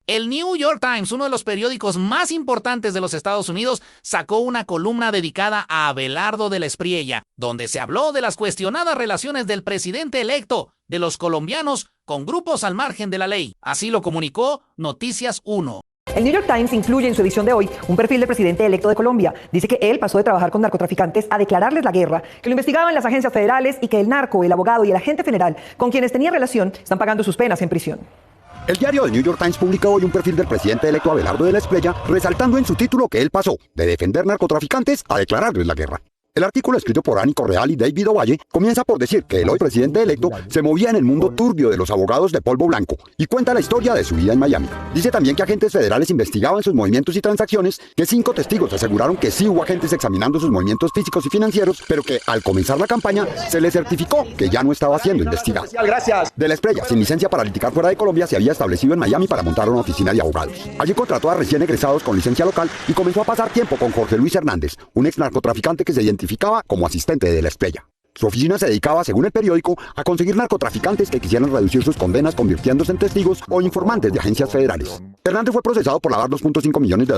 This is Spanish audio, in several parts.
El New York Times, uno de los periódicos más importantes de los Estados Unidos, sacó una columna dedicada a Abelardo de la Espriella, donde se habló de las cuestionadas relaciones del presidente electo de los colombianos con grupos al margen de la ley. Así lo comunicó Noticias 1. El New York Times incluye en su edición de hoy un perfil del presidente electo de Colombia. Dice que él pasó de trabajar con narcotraficantes a declararles la guerra, que lo investigaban las agencias federales y que el narco, el abogado y el agente federal con quienes tenía relación están pagando sus penas en prisión. El diario The New York Times publicó hoy un perfil del presidente electo Abelardo de la Espriella, resaltando en su título que él pasó de defender narcotraficantes a declararles la guerra. El artículo, escrito por Annie Correal y David Ovalle, comienza por decir que el hoy presidente electo se movía en el mundo turbio de los abogados de polvo blanco y cuenta la historia de su vida en Miami. Dice también que agentes federales investigaban sus movimientos y transacciones, que 5 testigos aseguraron que sí hubo agentes examinando sus movimientos físicos y financieros, pero que al comenzar la campaña se le certificó que ya no estaba siendo investigado. De la Espriella, sin licencia para litigar fuera de Colombia, se había establecido en Miami para montar una oficina de abogados. Allí contrató a recién egresados con licencia local y comenzó a pasar tiempo con Jorge Luis Hernández, un ex narcotraficante que se identificaba como asistente de la Espriella. Su oficina se dedicaba, según el periódico, a conseguir narcotraficantes que quisieran reducir sus condenas convirtiéndose en testigos o informantes de agencias federales. Hernández fue procesado por lavar $2.5 millones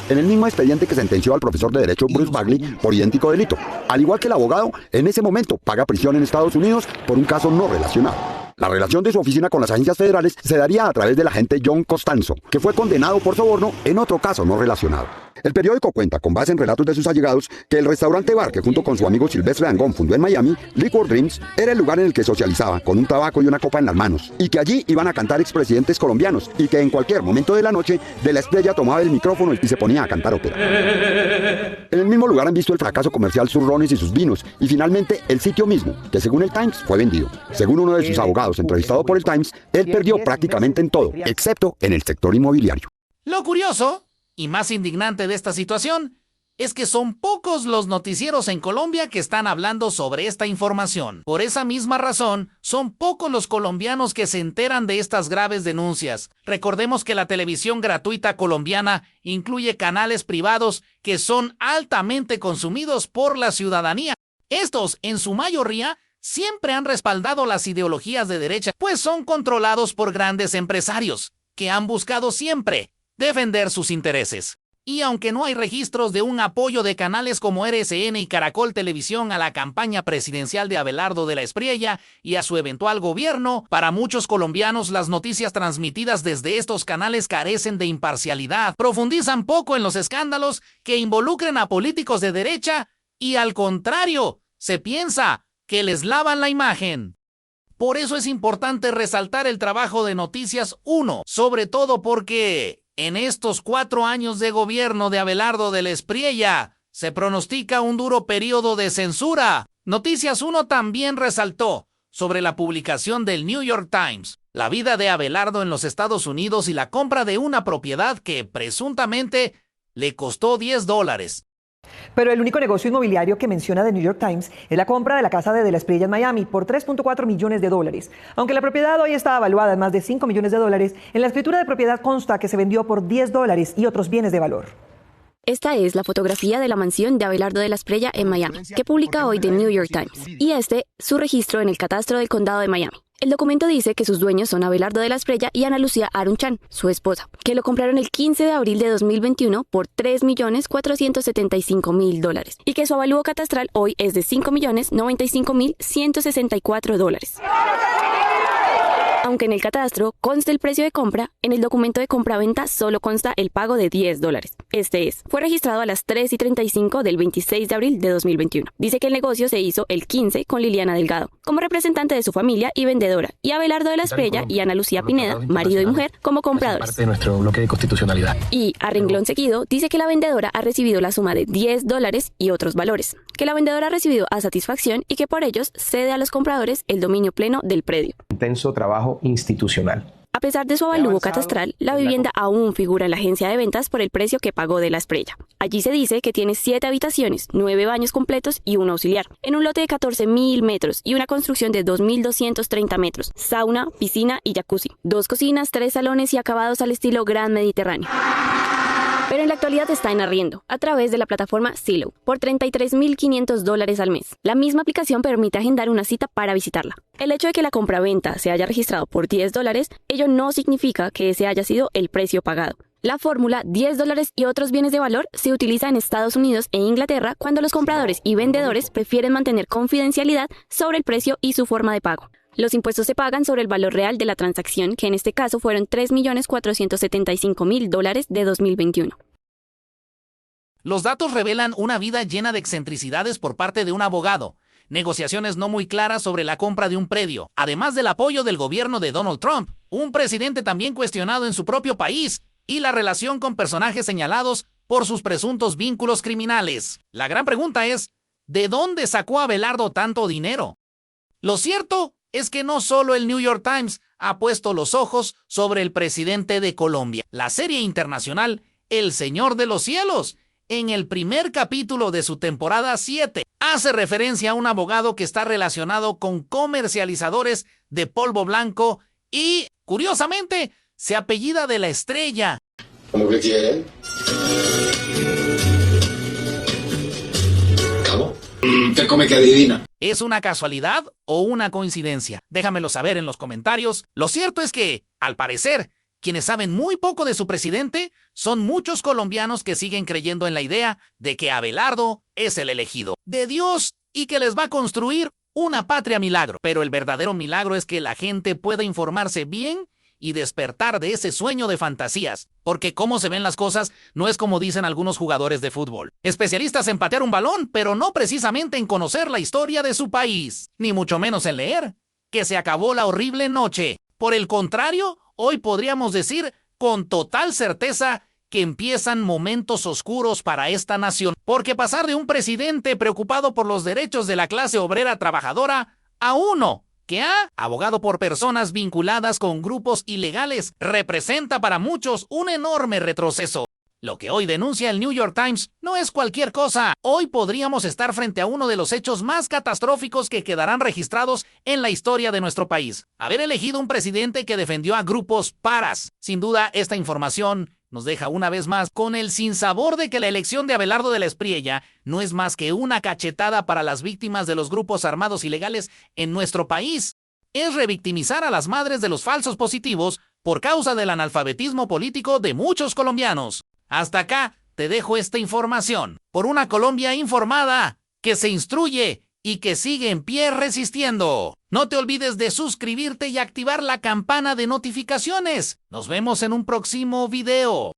en el mismo expediente que sentenció al profesor de Derecho Bruce Bagley por idéntico delito. Al igual que el abogado, en ese momento paga prisión en Estados Unidos por un caso no relacionado. La relación de su oficina con las agencias federales se daría a través del agente John Costanzo, que fue condenado por soborno en otro caso no relacionado. El periódico cuenta, con base en relatos de sus allegados, que el restaurante bar que junto con su amigo Silvestre Dangond fundó en Miami, Liquor Dreams, era el lugar en el que socializaba, con un tabaco y una copa en las manos, y que allí iban a cantar expresidentes colombianos, y que en cualquier momento de la noche, de la Espriella tomaba el micrófono y se ponía a cantar ópera. En el mismo lugar han visto el fracaso comercial sus rones y sus vinos, y finalmente el sitio mismo, que según el Times fue vendido. Según uno de sus abogados entrevistado por el Times, él perdió prácticamente en todo, excepto en el sector inmobiliario. Lo curioso y más indignante de esta situación es que son pocos los noticieros en Colombia que están hablando sobre esta información. Por esa misma razón, son pocos los colombianos que se enteran de estas graves denuncias. Recordemos que la televisión gratuita colombiana incluye canales privados que son altamente consumidos por la ciudadanía. Estos, en su mayoría, siempre han respaldado las ideologías de derecha, pues son controlados por grandes empresarios, que han buscado siempre defender sus intereses. Y aunque no hay registros de un apoyo de canales como RCN y Caracol Televisión a la campaña presidencial de Abelardo de la Espriella y a su eventual gobierno, para muchos colombianos las noticias transmitidas desde estos canales carecen de imparcialidad, profundizan poco en los escándalos que involucren a políticos de derecha y, al contrario, se piensa que les lavan la imagen. Por eso es importante resaltar el trabajo de Noticias 1, sobre todo porque en estos 4 años de gobierno de Abelardo de la Espriella se pronostica un duro periodo de censura. Noticias 1 también resaltó sobre la publicación del New York Times, la vida de Abelardo en los Estados Unidos y la compra de una propiedad que presuntamente le costó $10. Pero el único negocio inmobiliario que menciona The New York Times es la compra de la casa de la Espriella en Miami por $3.4 millones. Aunque la propiedad hoy está evaluada en más de $5 millones, en la escritura de propiedad consta que se vendió por $10 y otros bienes de valor. Esta es la fotografía de la mansión de Abelardo de la Espriella en Miami, que publica hoy The New York Times, y su registro en el catastro del condado de Miami. El documento dice que sus dueños son Abelardo de la Espriella y Ana Lucía Arunchan, su esposa, que lo compraron el 15 de abril de 2021 por $3.475.000 y que su avalúo catastral hoy es de $5.095.164. Aunque en el catastro consta el precio de compra, en el documento de compraventa solo consta el pago de $10. Fue registrado a las 3:35 del 26 de abril de 2021. Dice que el negocio se hizo el 15 con Liliana Delgado, como representante de su familia y vendedora, y Abelardo de la Espriella y Ana Lucía Pineda, marido y mujer, como compradores. Parte de nuestro bloque de constitucionalidad. Y, a renglón seguido, dice que la vendedora ha recibido la suma de $10 y otros valores, que la vendedora ha recibido a satisfacción y que por ellos cede a los compradores el dominio pleno del predio. Intenso trabajo institucional. A pesar de su avalúo catastral, la vivienda aún figura en la agencia de ventas por el precio que pagó de la Espriella. Allí se dice que tiene 7 habitaciones, 9 baños completos y un auxiliar, en un lote de 14.000 metros y una construcción de 2.230 metros, sauna, piscina y jacuzzi, 2 cocinas, 3 salones y acabados al estilo Gran Mediterráneo. pero en la actualidad está en arriendo a través de la plataforma Zillow por $33.500 al mes. La misma aplicación permite agendar una cita para visitarla. El hecho de que la compraventa se haya registrado por $10, ello no significa que ese haya sido el precio pagado. La fórmula $10 y otros bienes de valor se utiliza en Estados Unidos e Inglaterra cuando los compradores y vendedores prefieren mantener confidencialidad sobre el precio y su forma de pago. Los impuestos se pagan sobre el valor real de la transacción, que en este caso fueron $3.475.000 de 2021. Los datos revelan una vida llena de excentricidades por parte de un abogado, negociaciones no muy claras sobre la compra de un predio, además del apoyo del gobierno de Donald Trump, un presidente también cuestionado en su propio país, y la relación con personajes señalados por sus presuntos vínculos criminales. La gran pregunta es, ¿de dónde sacó Abelardo tanto dinero? Lo cierto es que no solo el New York Times ha puesto los ojos sobre el presidente de Colombia. La serie internacional El Señor de los Cielos, en el primer capítulo de su temporada 7, hace referencia a un abogado que está relacionado con comercializadores de polvo blanco y, curiosamente, se apellida de la estrella. ¿Cómo que quieren? ¿Cómo? Te come que adivina. ¿Es una casualidad o una coincidencia? Déjamelo saber en los comentarios. Lo cierto es que, al parecer, quienes saben muy poco de su presidente son muchos colombianos que siguen creyendo en la idea de que Abelardo es el elegido de Dios y que les va a construir una patria milagro. Pero el verdadero milagro es que la gente pueda informarse bien y despertar de ese sueño de fantasías, porque cómo se ven las cosas no es como dicen algunos jugadores de fútbol, especialistas en patear un balón, pero no precisamente en conocer la historia de su país, ni mucho menos en leer, que se acabó la horrible noche. Por el contrario, hoy podríamos decir con total certeza que empiezan momentos oscuros para esta nación, porque pasar de un presidente preocupado por los derechos de la clase obrera trabajadora a uno que ha abogado por personas vinculadas con grupos ilegales representa para muchos un enorme retroceso. Lo que hoy denuncia el New York Times no es cualquier cosa. Hoy podríamos estar frente a uno de los hechos más catastróficos que quedarán registrados en la historia de nuestro país. Haber elegido un presidente que defendió a grupos paras. Sin duda, esta información nos deja una vez más con el sinsabor de que la elección de Abelardo de la Espriella no es más que una cachetada para las víctimas de los grupos armados ilegales en nuestro país. Es revictimizar a las madres de los falsos positivos por causa del analfabetismo político de muchos colombianos. Hasta acá te dejo esta información. Por una Colombia informada, que se instruye y que sigue en pie resistiendo. No te olvides de suscribirte y activar la campana de notificaciones. Nos vemos en un próximo video.